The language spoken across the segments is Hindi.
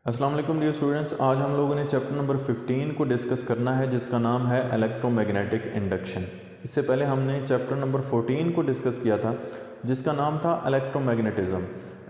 अस्सलाम वालेकुम डियर स्टूडेंट्स, आज हम लोगों ने चैप्टर नंबर 15 को डिस्कस करना है जिसका नाम है इलेक्ट्रोमैग्नेटिक इंडक्शन। इससे पहले हमने चैप्टर नंबर 14 को डिस्कस किया था जिसका नाम था इलेक्ट्रोमैग्नेटिज्म।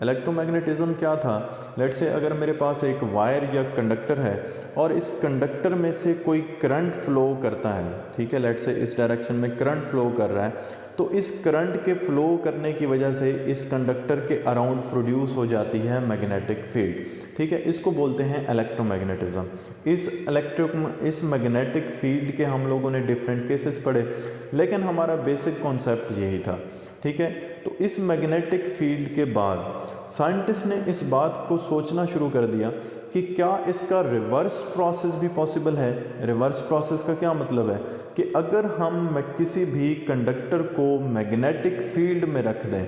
इलेक्ट्रोमैग्नेटिज्म क्या था? लेट्स से अगर मेरे पास एक वायर या कंडक्टर है और इस कंडक्टर में से कोई करंट फ्लो करता है, ठीक है, लेट्स से इस डायरेक्शन में करंट फ्लो कर रहा है, तो इस करंट के फ्लो करने की वजह से इस कंडक्टर के अराउंड प्रोड्यूस हो जाती है मैग्नेटिक फील्ड, ठीक है, इसको बोलते हैं इलेक्ट्रोमैग्नेटिज्म। इस मैग्नेटिक फील्ड के हम लोगों ने डिफरेंट केसेस पढ़े, लेकिन हमारा बेसिक कॉन्सेप्ट यही था, ठीक है। तो इस मैग्नेटिक फील्ड के बाद साइंटिस्ट ने इस बात को सोचना शुरू कर दिया कि क्या इसका रिवर्स प्रोसेस भी पॉसिबल है। रिवर्स प्रोसेस का क्या मतलब है कि अगर हम किसी भी कंडक्टर को मैग्नेटिक फील्ड में रख दें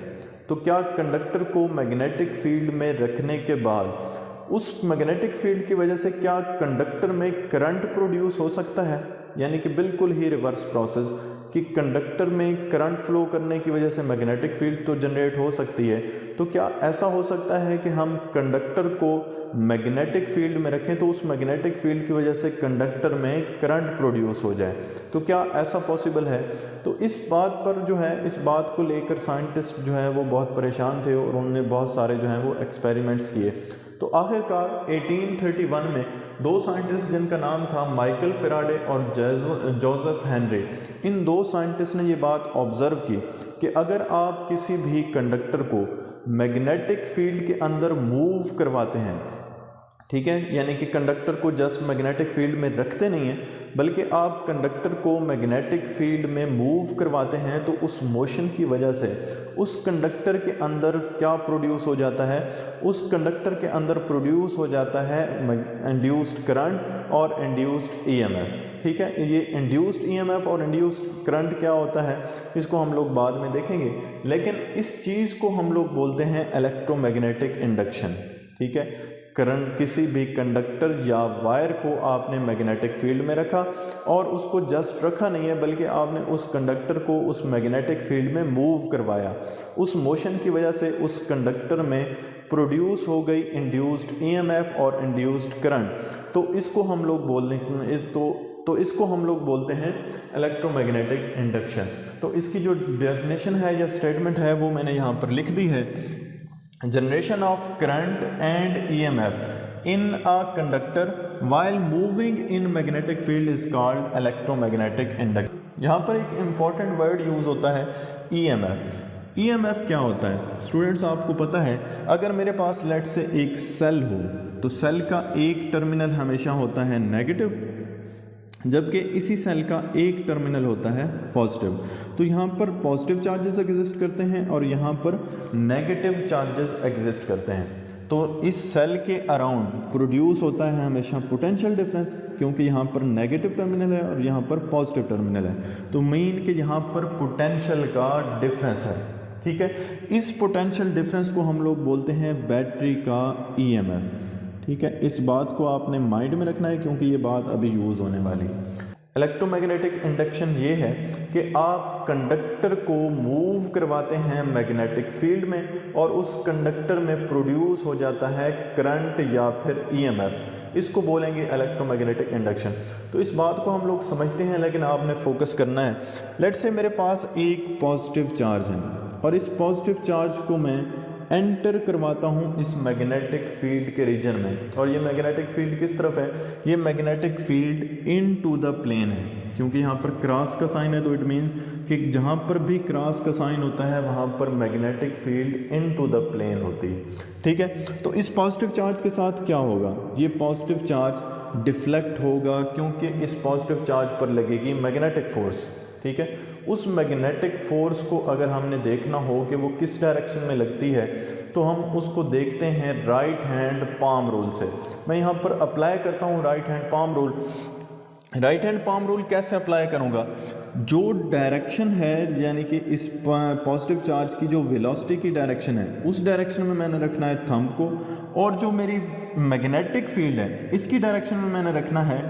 तो क्या कंडक्टर को मैग्नेटिक फील्ड में रखने के बाद उस मैग्नेटिक फील्ड की वजह से क्या कंडक्टर में करंट प्रोड्यूस हो सकता है। यानी कि बिल्कुल ही रिवर्स प्रोसेस कि कंडक्टर में करंट फ्लो करने की वजह से मैग्नेटिक फील्ड तो जनरेट हो सकती है, तो क्या ऐसा हो सकता है कि हम कंडक्टर को मैग्नेटिक फील्ड में रखें तो उस मैग्नेटिक फील्ड की वजह से कंडक्टर में करंट प्रोड्यूस हो जाए, तो क्या ऐसा पॉसिबल है। तो इस बात पर जो है, इस बात को लेकर साइंटिस्ट जो है वो बहुत परेशान थे और उन्होंने बहुत सारे जो हैं वो एक्सपेरिमेंट्स किए। तो आखिरकार 1831 में दो साइंटिस्ट जिनका नाम था माइकल फैराडे और जोसेफ हेनरी, इन दो साइंटिस्ट ने ये बात ऑब्जर्व की कि अगर आप किसी भी कंडक्टर को मैग्नेटिक फील्ड के अंदर मूव करवाते हैं, ठीक है, यानी कि कंडक्टर को जस्ट मैग्नेटिक फील्ड में रखते नहीं हैं बल्कि आप कंडक्टर को मैग्नेटिक फील्ड में मूव करवाते हैं, तो उस मोशन की वजह से उस कंडक्टर के अंदर क्या प्रोड्यूस हो जाता है, उस कंडक्टर के अंदर प्रोड्यूस हो जाता है इंड्यूस्ड करंट और इंड्यूस्ड ईएमएफ, ठीक है। ये इंड्यूस्ड ईएमएफ और इंड्यूस्ड करंट क्या होता है इसको हम लोग बाद में देखेंगे, लेकिन इस चीज़ को हम लोग बोलते हैं इलेक्ट्रोमैग्नेटिक इंडक्शन, ठीक है। करंट किसी भी कंडक्टर या वायर को आपने मैग्नेटिक फील्ड में रखा और उसको जस्ट रखा नहीं है बल्कि आपने उस कंडक्टर को उस मैग्नेटिक फील्ड में मूव करवाया, उस मोशन की वजह से उस कंडक्टर में प्रोड्यूस हो गई इंड्यूस्ड ईएमएफ और इंड्यूस्ड करंट, तो इसको हम लोग इसको हम लोग बोलते हैं इलेक्ट्रोमैग्नेटिक इंडक्शन। तो इसकी जो डेफिनेशन है या स्टेटमेंट है वो मैंने यहाँ पर लिख दी है। Generation of current and EMF in a conductor while moving in magnetic field is called electromagnetic induction। यहाँ पर एक important word यूज़ होता है EMF। EMF क्या होता है स्टूडेंट्स, आपको पता है अगर मेरे पास लेट से एक सेल हो तो सेल का एक टर्मिनल हमेशा होता है नेगेटिव, जबकि इसी सेल का एक टर्मिनल होता है पॉजिटिव। तो यहाँ पर पॉजिटिव चार्जेस एग्जिस्ट करते हैं और यहाँ पर नेगेटिव चार्जेस एग्जिस्ट करते हैं। तो इस सेल के अराउंड प्रोड्यूस होता है हमेशा पोटेंशियल डिफरेंस, क्योंकि यहाँ पर नेगेटिव टर्मिनल है और यहाँ पर पॉजिटिव टर्मिनल है, तो मीन कि यहाँ पर पोटेंशियल का डिफरेंस है, ठीक है। इस पोटेंशियल डिफरेंस को हम लोग बोलते हैं बैटरी का ईएमएफ, ठीक है। इस बात को आपने माइंड में रखना है क्योंकि ये बात अभी यूज़ होने वाली है। इलेक्ट्रोमैग्नेटिक इंडक्शन ये है कि आप कंडक्टर को मूव करवाते हैं मैग्नेटिक फील्ड में और उस कंडक्टर में प्रोड्यूस हो जाता है करंट या फिर ईएमएफ, इसको बोलेंगे इलेक्ट्रोमैग्नेटिक इंडक्शन। तो इस बात को हम लोग समझते हैं लेकिन आपने फोकस करना है। लेट्स से मेरे पास एक पॉजिटिव चार्ज है और इस पॉजिटिव चार्ज को मैं एंटर करवाता हूँ इस मैग्नेटिक फील्ड के रीजन में, और ये मैग्नेटिक फील्ड किस तरफ है, ये magnetic field into the plane है, क्योंकि यहाँ पर क्रॉस का साइन है, तो इट मीन्स कि जहाँ पर भी क्रॉस का साइन होता है वहाँ पर magnetic field into the plane होती है, ठीक है। तो इस पॉजिटिव चार्ज के साथ क्या होगा, ये पॉजिटिव चार्ज डिफ्लेक्ट होगा क्योंकि इस पॉजिटिव चार्ज पर लगेगी मैग्नेटिक फोर्स, ठीक है। उस मैग्नेटिक फोर्स को अगर हमने देखना हो कि वो किस डायरेक्शन में लगती है तो हम उसको देखते हैं राइट हैंड पाम रूल से। मैं यहाँ पर अप्लाई करता हूँ right hand palm rule. Right hand palm rule कैसे अप्लाई करूँगा, जो डायरेक्शन है यानी कि इस पॉजिटिव चार्ज की जो वेलोसिटी की डायरेक्शन है उस डायरेक्शन में मैंने रखना है थंब को, और जो मेरी मैग्नेटिक फील्ड है इसकी डायरेक्शन में मैंने रखना है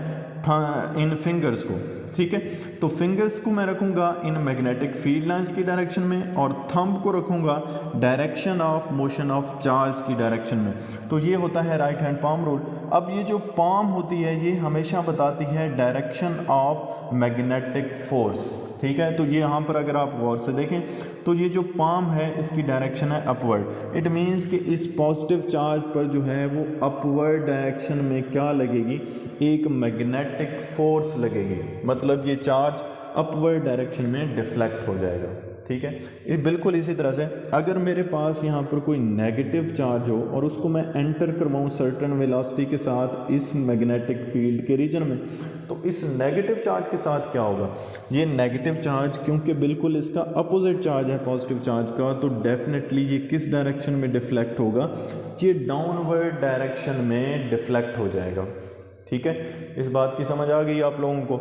इन फिंगर्स को, ठीक है। तो फिंगर्स को मैं रखूँगा इन मैग्नेटिक फील्ड लाइंस की डायरेक्शन में और थंब को रखूँगा direction of motion of charge की डायरेक्शन में। तो ये होता है राइट हैंड पाम रूल। अब ये जो पाम होती है ये हमेशा बताती है डायरेक्शन ऑफ मैग्नेटिक फोर्स, ठीक है। तो ये यहाँ पर अगर आप गौर से देखें तो ये जो पाम है इसकी डायरेक्शन है अपवर्ड। इट मीन्स कि इस पॉजिटिव चार्ज पर जो है वो अपवर्ड डायरेक्शन में क्या लगेगी, एक मैग्नेटिक फोर्स लगेगी, मतलब ये चार्ज अपवर्ड डायरेक्शन में डिफ्लेक्ट हो जाएगा, ठीक है। ये बिल्कुल इसी तरह से अगर मेरे पास यहाँ पर कोई नेगेटिव चार्ज हो और उसको मैं एंटर करवाऊँ सर्टेन वेलोसिटी के साथ इस मैग्नेटिक फील्ड के रीजन में, तो इस नेगेटिव चार्ज के साथ क्या होगा, ये नेगेटिव चार्ज क्योंकि बिल्कुल इसका अपोजिट चार्ज है पॉजिटिव चार्ज का, तो डेफिनेटली ये किस डायरेक्शन में डिफ्लेक्ट होगा, ये डाउनवर्ड डायरेक्शन में डिफ्लेक्ट हो जाएगा, ठीक है। इस बात की समझ आ गई आप लोगों को।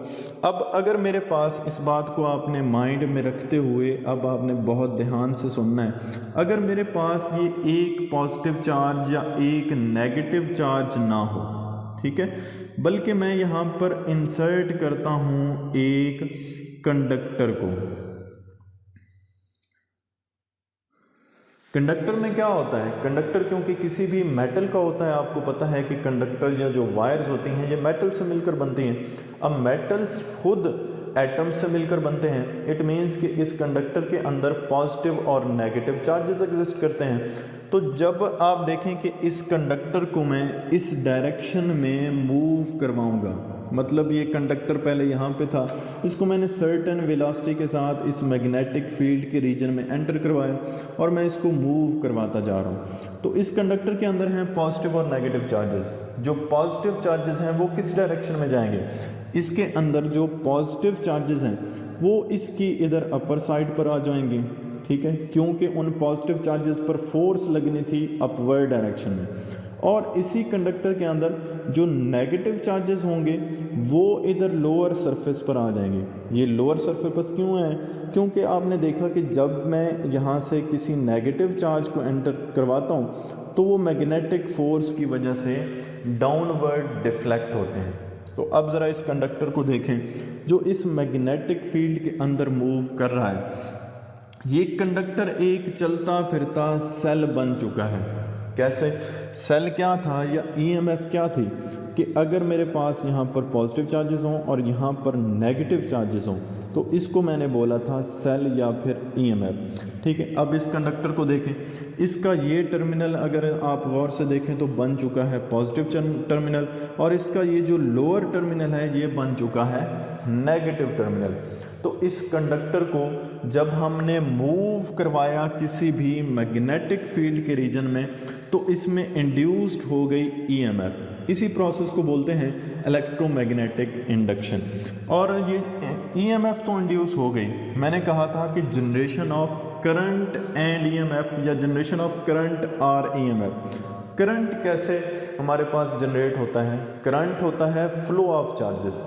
अब अगर मेरे पास, इस बात को आपने माइंड में रखते हुए अब आपने बहुत ध्यान से सुनना है, अगर मेरे पास ये एक पॉजिटिव चार्ज या एक नेगेटिव चार्ज ना हो, ठीक है, बल्कि मैं यहाँ पर इंसर्ट करता हूँ एक कंडक्टर को। कंडक्टर में क्या होता है, कंडक्टर क्योंकि किसी भी मेटल का होता है, आपको पता है कि कंडक्टर या जो वायर्स होती हैं ये मेटल से मिलकर बनती हैं। अब मेटल्स खुद एटम से मिलकर बनते हैं। इट मीन्स कि इस कंडक्टर के अंदर पॉजिटिव और नेगेटिव चार्जेस एग्जिस्ट करते हैं। तो जब आप देखें कि इस कंडक्टर को मैं इस डायरेक्शन में मूव करवाऊंगा, मतलब ये कंडक्टर पहले यहाँ पे था, इसको मैंने सर्टेन वेलोसिटी के साथ इस मैग्नेटिक फील्ड के रीजन में एंटर करवाया और मैं इसको मूव करवाता जा रहा हूँ। तो इस कंडक्टर के अंदर हैं पॉजिटिव और नेगेटिव चार्जेस। जो पॉजिटिव चार्जेस हैं वो किस डायरेक्शन में जाएंगे, इसके अंदर जो पॉजिटिव चार्जेस हैं वो इसकी इधर अपर साइड पर आ जाएंगे, ठीक है, क्योंकि उन पॉजिटिव चार्जेस पर फोर्स लगनी थी अपवर्ड डायरेक्शन में। और इसी कंडक्टर के अंदर जो नेगेटिव चार्जेस होंगे वो इधर लोअर सरफेस पर आ जाएंगे। ये लोअर सरफेस क्यों है, क्योंकि आपने देखा कि जब मैं यहाँ से किसी नेगेटिव चार्ज को एंटर करवाता हूँ तो वो मैग्नेटिक फोर्स की वजह से डाउनवर्ड डिफ्लेक्ट होते हैं। तो अब ज़रा इस कंडक्टर को देखें जो इस मैग्नेटिक फील्ड के अंदर मूव कर रहा है। ये कंडक्टर एक चलता फिरता सेल बन चुका है। कैसे, सेल क्या था या ईएमएफ क्या थी कि अगर मेरे पास यहाँ पर पॉजिटिव चार्जेस हों और यहाँ पर नेगेटिव चार्जेस हों तो इसको मैंने बोला था सेल या फिर ईएमएफ, ठीक है। अब इस कंडक्टर को देखें, इसका ये टर्मिनल अगर आप गौर से देखें तो बन चुका है पॉजिटिव टर्मिनल और इसका ये जो लोअर टर्मिनल है ये बन चुका है नेगेटिव टर्मिनल। तो इस कंडक्टर को जब हमने मूव करवाया किसी भी मैग्नेटिक फील्ड के रीजन में तो इसमें इंड्यूस्ड हो गई ईएमएफ। इसी प्रोसेस को बोलते हैं इलेक्ट्रोमैग्नेटिक इंडक्शन। और ये ईएमएफ तो इंड्यूस हो गई, मैंने कहा था कि generation of current and EMF या जनरेशन ऑफ करंट और ईएमएफ। करंट कैसे हमारे पास जनरेट होता है, करंट होता है फ्लो ऑफ चार्जेस,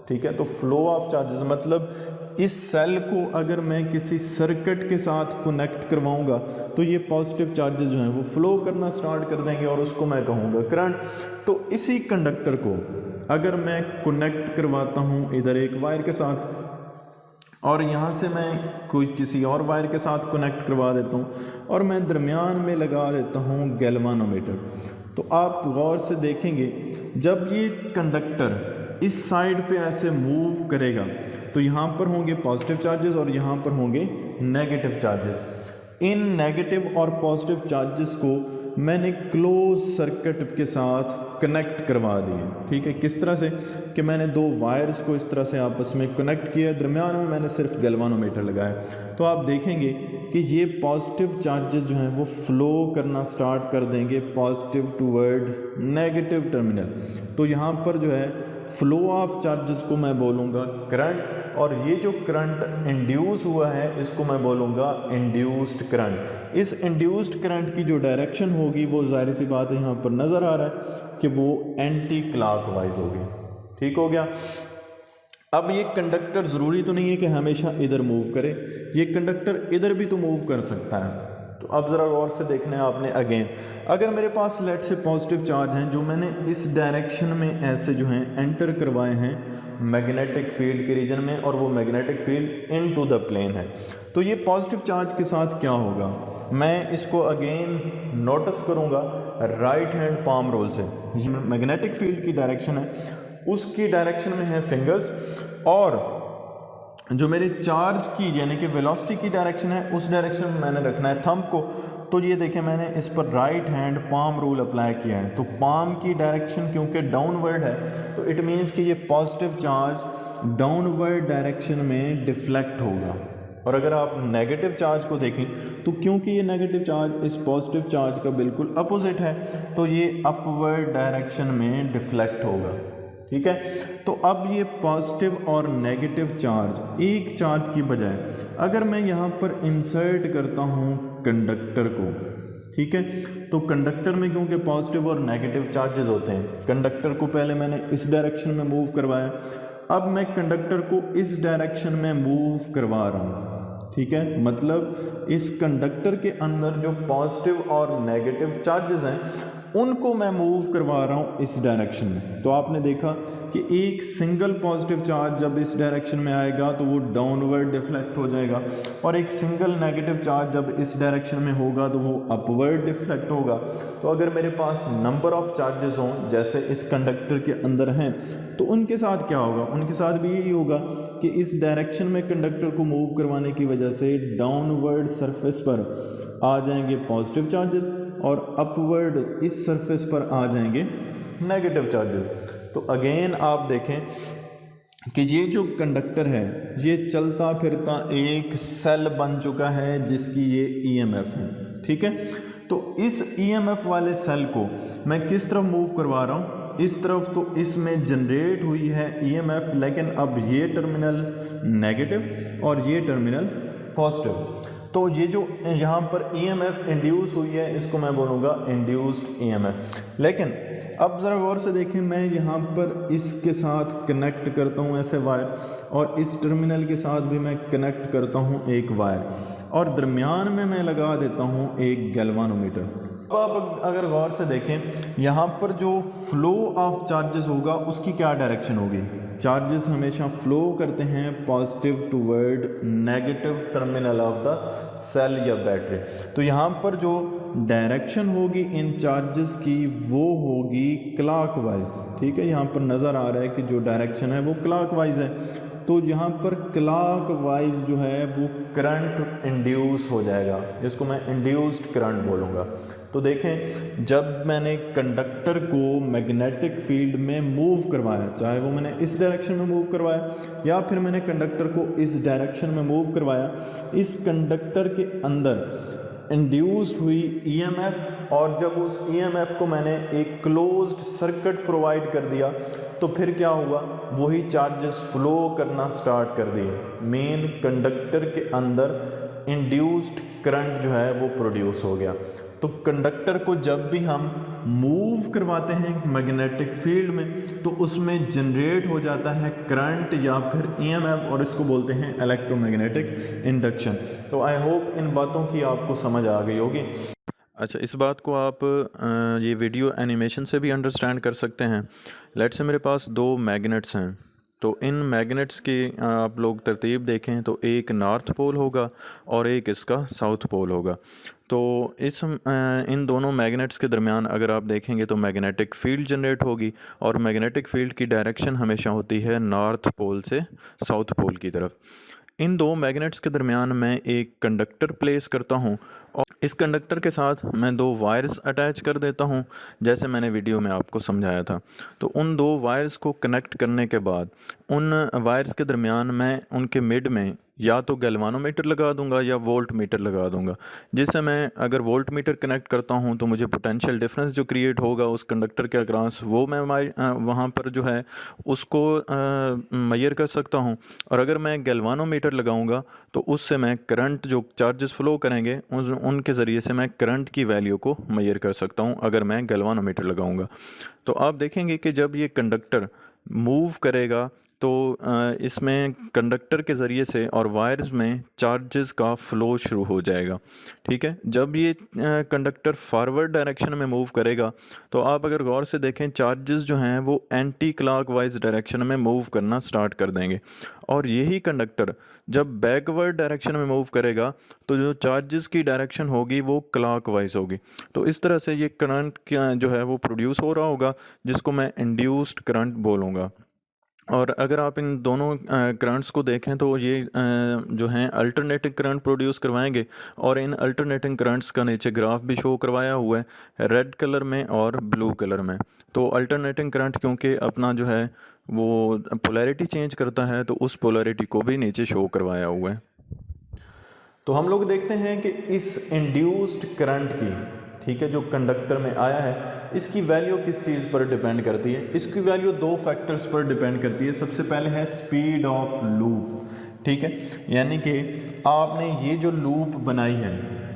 ठीक है। तो फ्लो ऑफ चार्जेस मतलब इस सेल को अगर मैं किसी सर्किट के साथ कनेक्ट करवाऊंगा तो ये पॉजिटिव चार्जेस जो हैं वो फ्लो करना स्टार्ट कर देंगे और उसको मैं कहूँगा करंट। तो इसी कंडक्टर को अगर मैं कनेक्ट करवाता हूँ इधर एक वायर के साथ और यहाँ से मैं कोई किसी और वायर के साथ कनेक्ट करवा देता हूँ और मैं दरमियान में लगा देता हूँ गैल्वानोमीटर, तो आप गौर से देखेंगे जब ये कंडक्टर इस साइड पे ऐसे मूव करेगा तो यहाँ पर होंगे पॉजिटिव चार्जेस और यहाँ पर होंगे नेगेटिव चार्जेस। इन नेगेटिव और पॉजिटिव चार्जेस को मैंने क्लोज सर्किट के साथ कनेक्ट करवा दिए, ठीक है। किस तरह से कि मैंने दो वायर्स को इस तरह से आपस में कनेक्ट किया, दरमियान में मैंने सिर्फ गैल्वानोमीटर लगाया। तो आप देखेंगे कि ये पॉजिटिव चार्जेस जो हैं वो फ्लो करना स्टार्ट कर देंगे पॉजिटिव टूवर्ड नेगेटिव टर्मिनल। तो यहाँ पर जो है फ्लो ऑफ चार्जेस को मैं बोलूँगा करंट और ये जो करंट इंड्यूस हुआ है इसको मैं बोलूँगा इंड्यूस्ड करंट। इस इंड्यूस्ड करंट की जो डायरेक्शन होगी वो जाहिर सी बात है यहाँ पर नज़र आ रहा है कि वो एंटी क्लॉकवाइज होगी, ठीक हो गया। अब ये कंडक्टर ज़रूरी तो नहीं है कि हमेशा इधर मूव करे, ये कंडक्टर इधर भी तो मूव कर सकता है। तो अब ज़रा गौर से देखना है आपने अगेन, अगर मेरे पास लेट से पॉजिटिव चार्ज हैं जो मैंने इस डायरेक्शन में ऐसे जो हैं एंटर करवाए हैं मैग्नेटिक फील्ड के रीजन में और वो magnetic field into the plane है। तो ये पॉजिटिव चार्ज के साथ क्या होगा, मैं इसको अगेन नोटिस करूँगा राइट हैंड पाम रूल से। मैग्नेटिक फील्ड की डायरेक्शन है, उसकी डायरेक्शन में है फिंगर्स, और जो मेरे चार्ज की यानी कि वेलोसिटी की डायरेक्शन है उस डायरेक्शन में मैंने रखना है थंब को। तो ये देखें मैंने इस पर right hand palm rule apply किया है, तो पाम की डायरेक्शन क्योंकि डाउनवर्ड है तो इट मीन्स कि ये पॉजिटिव चार्ज डाउनवर्ड डायरेक्शन में डिफ्लेक्ट होगा। और अगर आप नेगेटिव चार्ज को देखें तो क्योंकि ये नेगेटिव चार्ज इस पॉजिटिव चार्ज का बिल्कुल अपोजिट है तो ये अपवर्ड डायरेक्शन में डिफ्लेक्ट होगा। ठीक है, तो अब ये पॉजिटिव और नेगेटिव चार्ज एक चार्ज की बजाय अगर मैं यहाँ पर इंसर्ट करता हूँ कंडक्टर को, ठीक है, तो कंडक्टर में क्योंकि पॉजिटिव और नेगेटिव चार्जेस होते हैं, कंडक्टर को पहले मैंने इस डायरेक्शन में मूव करवाया, अब मैं कंडक्टर को इस डायरेक्शन में मूव करवा रहा हूँ। ठीक है, मतलब इस कंडक्टर के अंदर जो पॉजिटिव और नेगेटिव चार्जेस हैं उनको मैं मूव करवा रहा हूँ इस डायरेक्शन में। तो आपने देखा कि एक सिंगल पॉजिटिव चार्ज जब इस डायरेक्शन में आएगा तो वो डाउनवर्ड डिफ्लेक्ट हो जाएगा, और एक सिंगल नेगेटिव चार्ज जब इस डायरेक्शन में होगा तो वो अपवर्ड डिफ्लेक्ट होगा। तो अगर मेरे पास नंबर ऑफ चार्जेस हों जैसे इस कंडक्टर के अंदर हैं तो उनके साथ क्या होगा, उनके साथ भी यही होगा कि इस डायरेक्शन में कंडक्टर को मूव करवाने की वजह से डाउनवर्ड सरफेस पर आ जाएंगे पॉजिटिव चार्जेस और अपवर्ड इस सरफेस पर आ जाएंगे नेगेटिव चार्जेस। तो अगेन आप देखें कि ये जो कंडक्टर है ये चलता फिरता एक सेल बन चुका है जिसकी ये ईएमएफ है। ठीक है, तो इस ईएमएफ वाले सेल को मैं किस तरफ मूव करवा रहा हूँ, इस तरफ। तो इसमें जनरेट हुई है ईएमएफ, लेकिन अब ये टर्मिनल नेगेटिव और ये टर्मिनल पॉजिटिव। तो ये जो यहाँ पर ईएमएफ इंड्यूस हुई है इसको मैं बोलूँगा इंड्यूस्ड ईएमएफ। लेकिन अब ज़रा गौर से देखें, मैं यहाँ पर इसके साथ कनेक्ट करता हूँ ऐसे वायर, और इस टर्मिनल के साथ भी मैं कनेक्ट करता हूँ एक वायर, और दरमियान में मैं लगा देता हूँ एक गैल्वानोमीटर। अब आप अगर गौर से देखें यहाँ पर जो फ्लो ऑफ चार्जेस होगा उसकी क्या डायरेक्शन होगी, चार्जेस हमेशा फ्लो करते हैं positive toward negative terminal of the cell या बैटरी। तो यहाँ पर जो डायरेक्शन होगी इन चार्जेस की वो होगी क्लॉकवाइज। ठीक है, यहाँ पर नज़र आ रहा है कि जो डायरेक्शन है वो क्लॉकवाइज है, तो यहाँ पर क्लॉकवाइज जो है वो करंट इंड्यूस हो जाएगा, इसको मैं इंड्यूस्ड करंट बोलूँगा। तो देखें जब मैंने कंडक्टर को मैग्नेटिक फील्ड में मूव करवाया, चाहे वो मैंने इस डायरेक्शन में मूव करवाया या फिर मैंने कंडक्टर को इस डायरेक्शन में मूव करवाया, इस कंडक्टर के अंदर इंड्यूस्ड हुई ईएमएफ, और जब उस ईएमएफ को मैंने एक क्लोज्ड सर्किट प्रोवाइड कर दिया तो फिर क्या हुआ, वही चार्जेस फ्लो करना स्टार्ट कर दिए, मेन कंडक्टर के अंदर इंड्यूस्ड करंट जो है वो प्रोड्यूस हो गया। तो कंडक्टर को जब भी हम मूव करवाते हैं मैग्नेटिक फील्ड में तो उसमें जनरेट हो जाता है करंट या फिर ईएमएफ, और इसको बोलते हैं इलेक्ट्रोमैग्नेटिक इंडक्शन। तो आई होप इन बातों की आपको समझ आ गई होगी। अच्छा, इस बात को आप ये वीडियो एनिमेशन से भी अंडरस्टैंड कर सकते हैं। लेट्स से मेरे पास दो मैग्नेट्स हैं, तो इन मैग्नेट्स की आप लोग तरतीब देखें तो एक नॉर्थ पोल होगा और एक इसका साउथ पोल होगा। तो इन दोनों मैग्नेट्स के दरमियान अगर आप देखेंगे तो मैग्नेटिक फील्ड जनरेट होगी, और मैग्नेटिक फील्ड की डायरेक्शन हमेशा होती है नॉर्थ पोल से साउथ पोल की तरफ। इन दो मैग्नेट्स के दरमियान मैं एक कंडक्टर प्लेस करता हूँ, और इस कंडक्टर के साथ मैं दो वायर्स अटैच कर देता हूँ जैसे मैंने वीडियो में आपको समझाया था। तो उन दो वायर्स को कनेक्ट करने के बाद उन वायर्स के दरमियान मैं उनके मिड में या तो गैल्वानोमीटर लगा दूंगा या वोल्ट मीटर लगा दूंगा, जिससे मैं अगर वोल्ट मीटर कनेक्ट करता हूं तो मुझे पोटेंशियल डिफरेंस जो क्रिएट होगा उस कंडक्टर के अक्रॉस वो मैं वहां पर जो है उसको मेजर कर सकता हूं। और अगर मैं गैल्वानोमीटर लगाऊंगा तो उससे मैं करंट जो चार्जेस फ्लो करेंगे उनके ज़रिए से मैं करंट की वैल्यू को मेजर कर सकता हूं अगर मैं गैल्वानोमीटर लगाऊंगा। तो आप देखेंगे कि जब ये कंडक्टर मूव करेगा तो इसमें कंडक्टर के ज़रिए से और वायर्स में चार्जेस का फ़्लो शुरू हो जाएगा। ठीक है, जब ये कंडक्टर फॉरवर्ड डायरेक्शन में मूव करेगा तो आप अगर गौर से देखें चार्जेस जो हैं वो एंटी क्लॉकवाइज डायरेक्शन में मूव करना स्टार्ट कर देंगे, और यही कंडक्टर जब बैकवर्ड डायरेक्शन में मूव करेगा तो जो चार्जेस की डायरेक्शन होगी वो क्लॉकवाइज होगी। तो इस तरह से ये करंट जो है वो प्रोड्यूस हो रहा होगा, जिसको मैं इंड्यूस्ड करंट बोलूँगा। और अगर आप इन दोनों करंट्स को देखें तो ये जो हैं अल्टरनेटिंग करंट प्रोड्यूस करवाएंगे, और इन अल्टरनेटिंग करंट्स का नीचे ग्राफ भी शो करवाया हुआ है रेड कलर में और ब्लू कलर में। तो अल्टरनेटिंग करंट क्योंकि अपना जो है वो पोलैरिटी चेंज करता है, तो उस पोलैरिटी को भी नीचे शो करवाया हुआ है। तो हम लोग देखते हैं कि इस इंड्यूस्ड करंट की, ठीक है, जो कंडक्टर में आया है, इसकी वैल्यू किस चीज़ पर डिपेंड करती है? इसकी वैल्यू दो फैक्टर्स पर डिपेंड करती है। सबसे पहले है स्पीड ऑफ लूप, ठीक है, यानी कि आपने ये जो लूप बनाई है,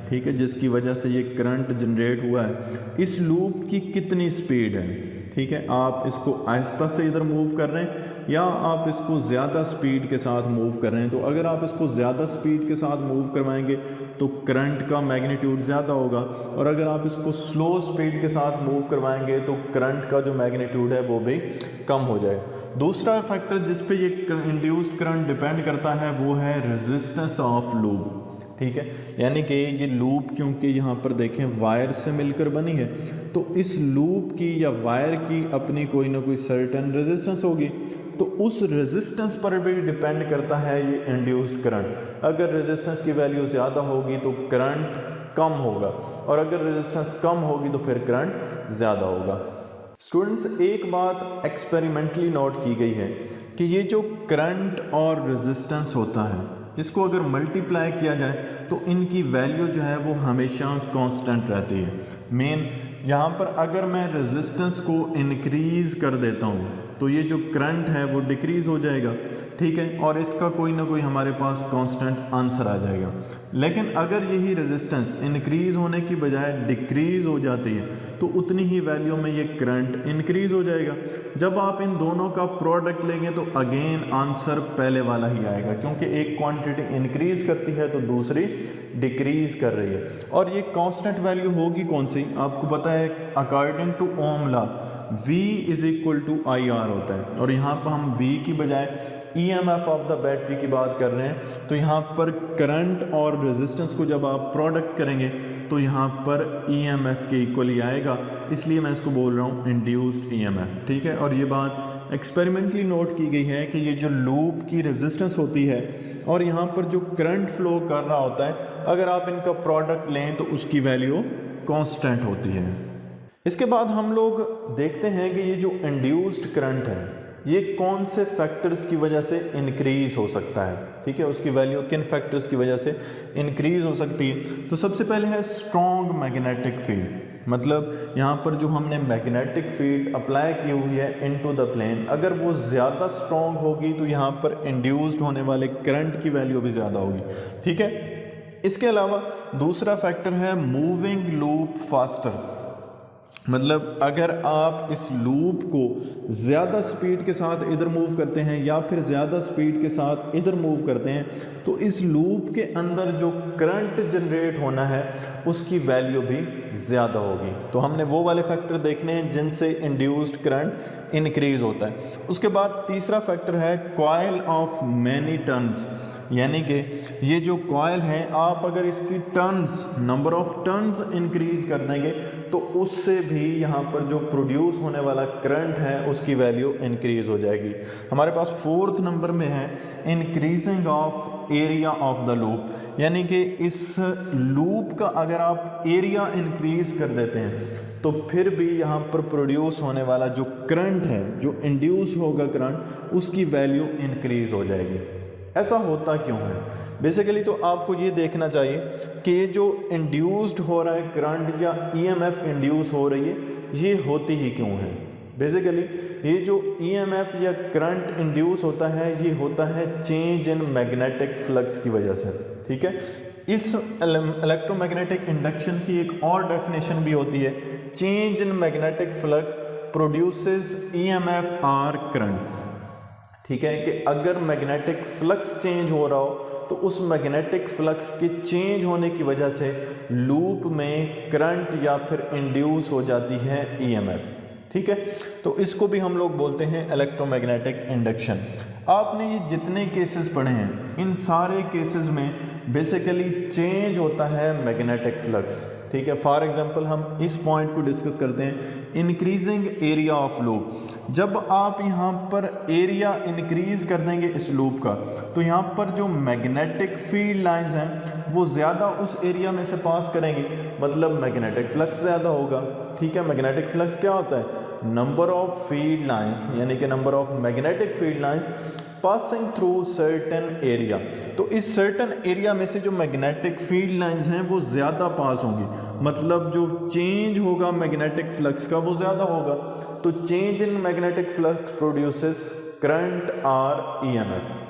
ठीक है, जिसकी वजह से ये करंट जनरेट हुआ है, इस लूप की कितनी स्पीड है? ठीक है, आप इसको आहिस्ता से इधर मूव कर रहे हैं या आप इसको ज़्यादा स्पीड के साथ मूव कर रहे हैं। तो अगर आप इसको ज़्यादा स्पीड के साथ मूव करवाएंगे तो करंट का मैग्नीट्यूड ज़्यादा होगा, और अगर आप इसको स्लो स्पीड के साथ मूव करवाएंगे तो करंट का जो मैग्नीट्यूड है वो भी कम हो जाए। दूसरा फैक्टर जिस पे ये इंड्यूस्ड करंट डिपेंड करता है वो है रेजिस्टेंस ऑफ लूप, ठीक है, यानी कि ये लूप क्योंकि यहाँ पर देखें वायर से मिलकर बनी है, तो इस लूप की या वायर की अपनी कोई ना कोई सर्टेन रेजिस्टेंस होगी, तो उस रेजिस्टेंस पर भी डिपेंड करता है ये इंड्यूस्ड करंट। अगर रेजिस्टेंस की वैल्यू ज़्यादा होगी तो करंट कम होगा, और अगर रेजिस्टेंस कम होगी तो फिर करंट ज़्यादा होगा। स्टूडेंट्स, एक बात एक्सपेरिमेंटली नोट की गई है कि ये जो करंट और रेजिस्टेंस होता है, इसको अगर मल्टीप्लाई किया जाए तो इनकी वैल्यू जो है वो हमेशा कांस्टेंट रहती है। मेन यहाँ पर अगर मैं रेजिस्टेंस को इंक्रीज़ कर देता हूँ तो ये जो करंट है वो डिक्रीज़ हो जाएगा, ठीक है, और इसका कोई ना कोई हमारे पास कांस्टेंट आंसर आ जाएगा। लेकिन अगर यही रेजिस्टेंस इंक्रीज़ होने की बजाय डिक्रीज़ हो जाती है तो उतनी ही वैल्यू में ये करंट इंक्रीज़ हो जाएगा। जब आप इन दोनों का प्रोडक्ट लेंगे तो अगेन आंसर पहले वाला ही आएगा, क्योंकि एक क्वांटिटी इंक्रीज़ करती है तो दूसरी डिक्रीज़ कर रही है। और ये कांस्टेंट वैल्यू होगी कौन सी? आपको पता है according to Ohm law V is equal to IR होता है, और यहाँ पर हम V की बजाय EMF ऑफ द बैटरी की बात कर रहे हैं। तो यहाँ पर करंट और रेजिस्टेंस को जब आप प्रोडक्ट करेंगे तो यहाँ पर EMF के इक्वल ही आएगा, इसलिए मैं इसको बोल रहा हूँ इंड्यूस्ड EMF, ठीक है। और ये बात एक्सपेरिमेंटली नोट की गई है कि ये जो लूप की रेजिस्टेंस होती है और यहाँ पर जो करंट फ्लो कर रहा होता है, अगर आप इनका प्रोडक्ट लें तो उसकी वैल्यू कांस्टेंट होती है। इसके बाद हम लोग देखते हैं कि ये जो इंड्यूस्ड करंट है ये कौन से फैक्टर्स की वजह से इंक्रीज़ हो सकता है, ठीक है, उसकी वैल्यू किन फैक्टर्स की वजह से इंक्रीज़ हो सकती है। तो सबसे पहले है स्ट्रॉन्ग मैग्नेटिक फील्ड, मतलब यहाँ पर जो हमने मैग्नेटिक फील्ड अप्लाई की हुई है इनटू द प्लेन, अगर वो ज़्यादा स्ट्रॉन्ग होगी तो यहाँ पर इंड्यूस्ड होने वाले करंट की वैल्यू भी ज़्यादा होगी, ठीक है। इसके अलावा दूसरा फैक्टर है मूविंग लूप फास्टर, मतलब अगर आप इस लूप को ज़्यादा स्पीड के साथ इधर मूव करते हैं या फिर ज़्यादा स्पीड के साथ इधर मूव करते हैं तो इस लूप के अंदर जो करंट जनरेट होना है उसकी वैल्यू भी ज़्यादा होगी। तो हमने वो वाले फैक्टर देखने हैं जिनसे इंड्यूस्ड करंट इंक्रीज़ होता है। उसके बाद तीसरा फैक्टर है कॉइल ऑफ मैनी टर्न्स, यानी कि ये जो कॉइल है आप अगर इसकी turns, number of turns increase कर देंगे तो उससे भी यहाँ पर जो प्रोड्यूस होने वाला करंट है उसकी वैल्यू इंक्रीज़ हो जाएगी। हमारे पास फोर्थ नंबर में है increasing of area of the loop, यानी कि इस लूप का अगर आप एरिया इंक्रीज़ कर देते हैं तो फिर भी यहाँ पर प्रोड्यूस होने वाला जो करंट है, जो इंड्यूस होगा करंट, उसकी वैल्यू इंक्रीज़ हो जाएगी। ऐसा होता क्यों है? बेसिकली तो आपको ये देखना चाहिए कि ये जो इंड्यूस्ड हो रहा है करंट या EMF इंड्यूस हो रही है, ये होती ही क्यों है। बेसिकली ये जो EMF या करंट इंड्यूस होता है ये होता है चेंज इन मैग्नेटिक फ्लक्स की वजह से, ठीक है। इस इलेक्ट्रोमैग्नेटिक इंडक्शन की एक और डेफिनेशन भी होती है, change in magnetic flux produces EMF और करंट, ठीक है, कि अगर मैग्नेटिक फ्लक्स चेंज हो रहा हो तो उस मैग्नेटिक फ्लक्स के चेंज होने की वजह से लूप में करंट या फिर इंड्यूस हो जाती है ईएमएफ। ठीक है, तो इसको भी हम लोग बोलते हैं इलेक्ट्रोमैग्नेटिक इंडक्शन। आपने ये जितने केसेस पढ़े हैं इन सारे केसेस में बेसिकली चेंज होता है मैग्नेटिक फ्लक्स। ठीक है, फॉर एग्जांपल हम इस पॉइंट को डिस्कस करते हैं, इंक्रीजिंग एरिया ऑफ लूप। जब आप यहाँ पर एरिया इंक्रीज कर देंगे इस लूप का तो यहाँ पर जो मैग्नेटिक फील्ड लाइंस हैं वो ज़्यादा उस एरिया में से पास करेंगी, मतलब मैग्नेटिक फ्लक्स ज़्यादा होगा। ठीक है, मैग्नेटिक फ्लक्स क्या होता है? नंबर ऑफ फील्ड लाइंस, यानी कि number of magnetic field lines passing through certain area. तो इस सर्टेन एरिया में से जो मैग्नेटिक फील्ड लाइंस हैं वो ज़्यादा पास होंगी, मतलब जो चेंज होगा मैग्नेटिक फ्लक्स का वो ज़्यादा होगा। तो change in magnetic flux produces current और ईएमएफ।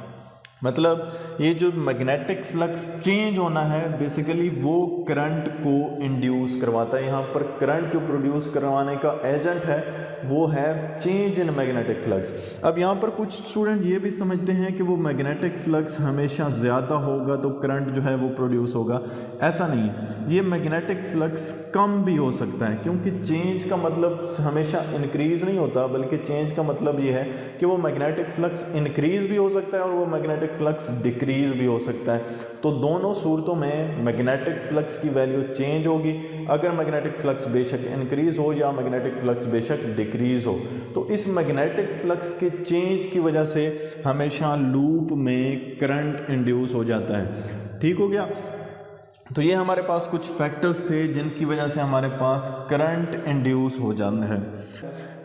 मतलब ये जो मैग्नेटिक फ्लक्स चेंज होना है बेसिकली वो करंट को इंड्यूस करवाता है। यहाँ पर करंट जो प्रोड्यूस करवाने का एजेंट है वो है चेंज इन मैग्नेटिक फ्लक्स। अब यहाँ पर कुछ स्टूडेंट ये भी समझते हैं कि वो मैग्नेटिक फ्लक्स हमेशा ज़्यादा होगा तो करंट जो है वो प्रोड्यूस होगा। ऐसा नहीं है, ये मैग्नेटिक फ्लक्स कम भी हो सकता है, क्योंकि चेंज का मतलब हमेशा इंक्रीज़ नहीं होता, बल्कि चेंज का मतलब ये है कि वो मैग्नेटिक फ्लक्स इंक्रीज़ भी हो सकता है और वो मैग्नेटिक फ्लक्स डिक्रीज भी हो सकता है। तो दोनों सूरतों में मैग्नेटिक फ्लक्स की वैल्यू चेंज होगी। अगर मैग्नेटिक फ्लक्स बेशक इंक्रीज हो या मैग्नेटिक फ्लक्स बेशक डिक्रीज हो, तो इस मैग्नेटिक फ्लक्स के चेंज की वजह से हमेशा लूप में करंट इंड्यूस हो जाता है। ठीक हो गया, तो ये हमारे पास कुछ फैक्टर्स थे जिनकी वजह से हमारे पास करंट इंड्यूस हो जाना है।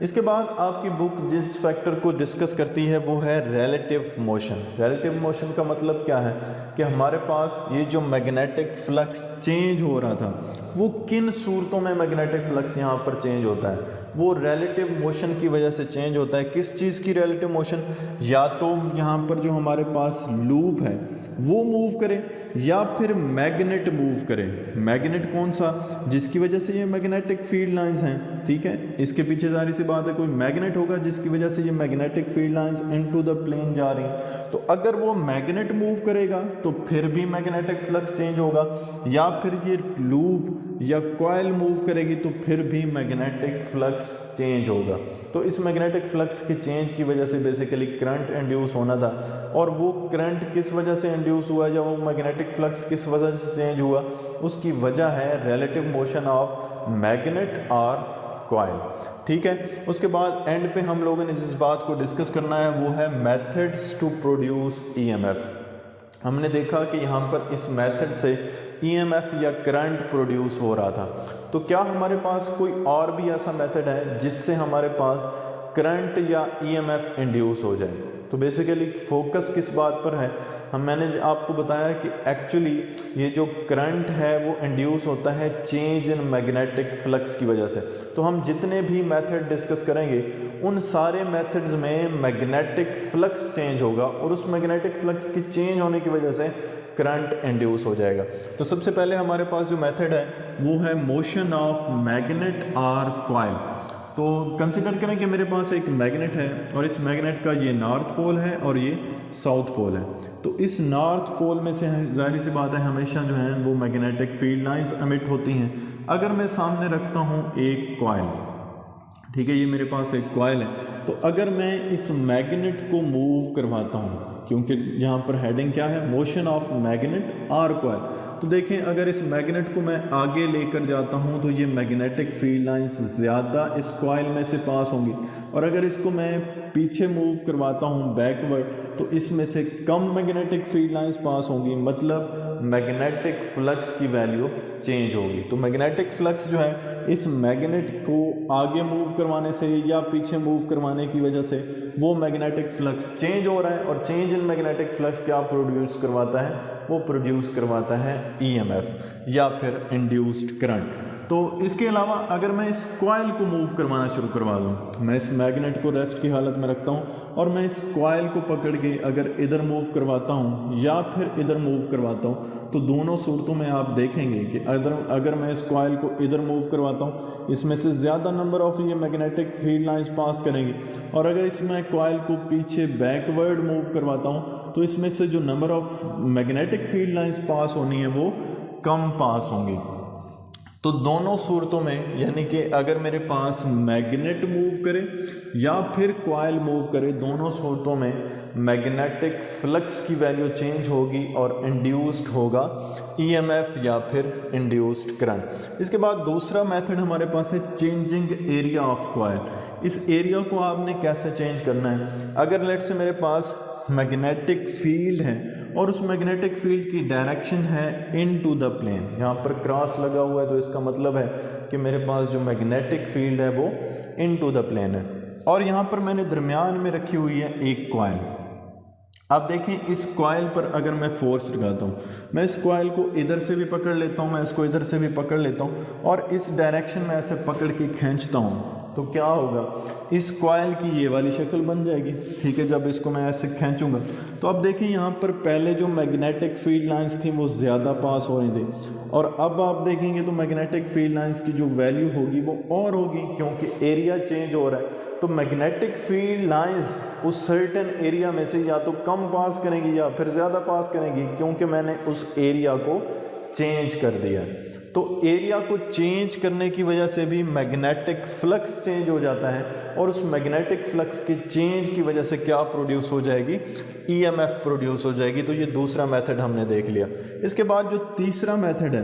इसके बाद आपकी बुक जिस फैक्टर को डिस्कस करती है वो है रिलेटिव मोशन। रिलेटिव मोशन का मतलब क्या है कि हमारे पास ये जो मैग्नेटिक फ्लक्स चेंज हो रहा था वो किन सूरतों में मैग्नेटिक फ्लक्स यहाँ पर चेंज होता है, वो रिलेटिव मोशन की वजह से चेंज होता है। किस चीज़ की रिलेटिव मोशन? या तो यहाँ पर जो हमारे पास लूप है वो मूव करे या फिर मैग्नेट मूव करे। मैग्नेट कौन सा? जिसकी वजह से ये मैग्नेटिक फील्ड लाइंस हैं। ठीक है, इसके पीछे जारी सी बात है कोई मैग्नेट होगा जिसकी वजह से ये magnetic field lines into the plane जा रही हैं। तो अगर वो मैग्नेट मूव करेगा तो फिर भी मैग्नेटिक फ्लक्स चेंज होगा, या फिर ये लूप या कॉइल मूव करेगी तो फिर भी मैग्नेटिक फ्लक्स चेंज होगा। तो इस मैग्नेटिक फ्लक्स के चेंज की वजह से बेसिकली करंट इंड्यूस होना था, और वो करंट किस वजह से इंड्यूस हुआ या वो मैग्नेटिक फ्लक्स किस वजह से चेंज हुआ, उसकी वजह है रिलेटिव मोशन ऑफ मैग्नेट और कॉइल। ठीक है, उसके बाद एंड पे हम लोगों ने जिस बात को डिस्कस करना है वो है मेथड्स टू प्रोड्यूस ईएमएफ। हमने देखा कि यहाँ पर इस मेथड से ईएमएफ या करंट प्रोड्यूस हो रहा था, तो क्या हमारे पास कोई और भी ऐसा मेथड है जिससे हमारे पास करंट या ईएमएफ इंड्यूस हो जाए? तो बेसिकली फोकस किस बात पर है? मैंने आपको बताया कि एक्चुअली ये जो करंट है वो इंड्यूस होता है चेंज इन मैग्नेटिक फ्लक्स की वजह से। तो हम जितने भी मेथड डिस्कस करेंगे उन सारे मेथड्स में मैग्नेटिक फ्लक्स चेंज होगा, और उस मैग्नेटिक फ्लक्स की चेंज होने की वजह से करंट इंड्यूस हो जाएगा। तो सबसे पहले हमारे पास जो मेथड है वो है मोशन ऑफ मैग्नेट और कॉइल। तो कंसिडर करें कि मेरे पास एक मैग्नेट है और इस मैग्नेट का ये नॉर्थ पोल है और ये साउथ पोल है। तो इस नॉर्थ पोल में से जाहिर सी बात है हमेशा जो है वो मैग्नेटिक फील्ड लाइंस एमिट होती हैं। अगर मैं सामने रखता हूँ एक कॉइल, ठीक है, ये मेरे पास एक कॉइल है, तो अगर मैं इस मैग्नेट को मूव करवाता हूँ, क्योंकि यहाँ पर हेडिंग क्या है, मोशन ऑफ मैग्नेट और कॉइल, तो देखें अगर इस मैग्नेट को मैं आगे लेकर जाता हूँ तो ये मैग्नेटिक फील्ड लाइंस ज़्यादा इस कॉइल में से पास होंगी, और अगर इसको मैं पीछे मूव करवाता हूँ बैकवर्ड तो इसमें से कम मैग्नेटिक फील्ड लाइंस पास होंगी, मतलब मैग्नेटिक फ्लक्स की वैल्यू चेंज होगी। तो मैग्नेटिक फ्लक्स जो है इस मैग्नेट को आगे मूव करवाने से या पीछे मूव करवाने की वजह से वो मैग्नेटिक फ्लक्स चेंज हो रहा है, और चेंज इन मैग्नेटिक फ्लक्स क्या प्रोड्यूस करवाता है, वो प्रोड्यूस करवाता है ईएमएफ या फिर इंड्यूस्ड करंट। तो इसके अलावा अगर मैं इस कॉइल को मूव करवाना शुरू करवा दूँ, मैं इस मैग्नेट को रेस्ट की हालत में रखता हूँ और मैं इस कॉइल को पकड़ के अगर इधर मूव करवाता हूँ या फिर इधर मूव करवाता हूँ, तो दोनों सूरतों में आप देखेंगे कि अगर मैं इस कॉइल को इधर मूव करवाता हूँ, इसमें से ज़्यादा नंबर ऑफ ये मैग्नेटिक फील्ड लाइंस पास करेंगी, और अगर इसमें कॉइल को पीछे बैकवर्ड मूव करवाता हूँ तो इसमें से जो number of magnetic field lines pass होनी है वो कम पास होंगी। तो दोनों सूरतों में, यानी कि अगर मेरे पास मैग्नेट मूव करे या फिर कॉइल मूव करे, दोनों सूरतों में मैग्नेटिक फ्लक्स की वैल्यू चेंज होगी और इंड्यूस्ड होगा ईएमएफ या फिर इंड्यूस्ड करंट। इसके बाद दूसरा मेथड हमारे पास है चेंजिंग एरिया ऑफ कॉइल। इस एरिया को आपने कैसे चेंज करना है? अगर लेट से मेरे पास मैग्नेटिक फील्ड है और उस मैग्नेटिक फील्ड की डायरेक्शन है इनटू द प्लेन, यहाँ पर क्रॉस लगा हुआ है तो इसका मतलब है कि मेरे पास जो मैग्नेटिक फील्ड है वो इनटू द प्लेन है, और यहाँ पर मैंने दरमियान में रखी हुई है एक कॉइल। अब देखें, इस कॉइल पर अगर मैं फोर्स लगाता हूँ, मैं इस कॉइल को इधर से भी पकड़ लेता हूँ, मैं इसको इधर से भी पकड़ लेता हूँ और इस डायरेक्शन में ऐसे पकड़ के खींचता हूँ, तो क्या होगा? इस कॉइल की ये वाली शक्ल बन जाएगी। ठीक है, जब इसको मैं ऐसे खींचूंगा तो अब देखिए यहाँ पर पहले जो मैग्नेटिक फील्ड लाइंस थी वो ज़्यादा पास हो रही थी, और अब आप देखेंगे तो मैग्नेटिक फील्ड लाइंस की जो वैल्यू होगी वो और होगी, क्योंकि एरिया चेंज हो रहा है। तो मैग्नेटिक फील्ड लाइंस उस सर्टेन एरिया में से या तो कम पास करेंगी या फिर ज़्यादा पास करेंगी, क्योंकि मैंने उस एरिया को चेंज कर दिया। तो एरिया को चेंज करने की वजह से भी मैग्नेटिक फ्लक्स चेंज हो जाता है, और उस मैग्नेटिक फ्लक्स के चेंज की वजह से क्या प्रोड्यूस हो जाएगी? ईएमएफ प्रोड्यूस हो जाएगी। तो ये दूसरा मेथड हमने देख लिया। इसके बाद जो तीसरा मेथड है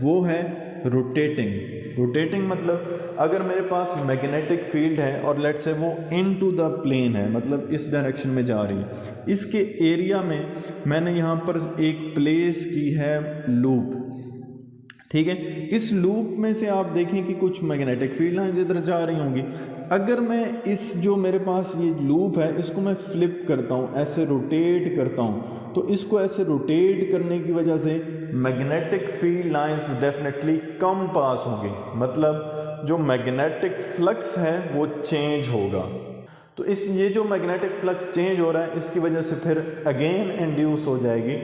वो है रोटेटिंग। रोटेटिंग मतलब अगर मेरे पास मैग्नेटिक फील्ड है और लेट से वो इनटू द प्लेन है, मतलब इस डायरेक्शन में जा रही है, इसके एरिया में मैंने यहाँ पर एक प्लेस की है लूप। ठीक है, इस लूप में से आप देखें कि कुछ मैग्नेटिक फील्ड लाइंस इधर जा रही होंगी। अगर मैं इस जो मेरे पास ये लूप है इसको मैं फ्लिप करता हूँ, ऐसे रोटेट करता हूँ, तो इसको ऐसे रोटेट करने की वजह से मैग्नेटिक फील्ड लाइंस डेफिनेटली कम पास होंगी, मतलब जो मैग्नेटिक फ्लक्स है वो चेंज होगा। तो ये जो मैग्नेटिक फ्लक्स चेंज हो रहा है इसकी वजह से फिर अगेन इंड्यूस हो जाएगी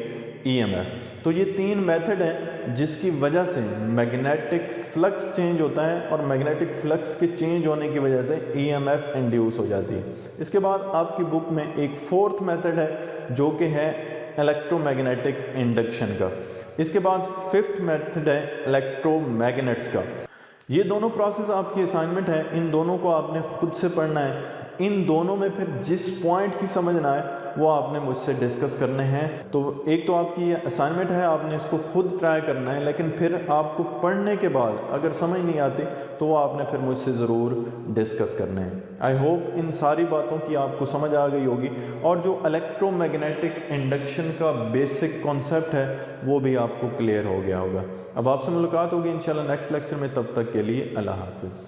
ईएमएफ। तो ये तीन मेथड हैं जिसकी वजह से मैग्नेटिक फ्लक्स चेंज होता है, और मैग्नेटिक फ्लक्स के चेंज होने की वजह से ईएमएफ इंड्यूस हो जाती है। इसके बाद आपकी बुक में एक फोर्थ मेथड है जो कि है इलेक्ट्रोमैग्नेटिक इंडक्शन का। इसके बाद फिफ्थ मेथड है इलेक्ट्रोमैग्नेट्स का। ये दोनों प्रोसेस आपकी असाइनमेंट है, इन दोनों को आपने खुद से पढ़ना है। इन दोनों में फिर जिस पॉइंट की समझ ना आए वो आपने मुझसे डिस्कस करने हैं। तो एक तो आपकी ये असाइनमेंट है, आपने इसको खुद ट्राई करना है, लेकिन फिर आपको पढ़ने के बाद अगर समझ नहीं आती तो वो आपने फिर मुझसे ज़रूर डिस्कस करने हैं। आई होप इन सारी बातों की आपको समझ आ गई होगी, और जो इलेक्ट्रोमैग्नेटिक इंडक्शन का बेसिक कॉन्सेप्ट है वो भी आपको क्लियर हो गया होगा। अब आपसे मुलाकात होगी इंशाल्लाह नेक्स्ट लेक्चर में, तब तक के लिए अल्लाह हाफिज़।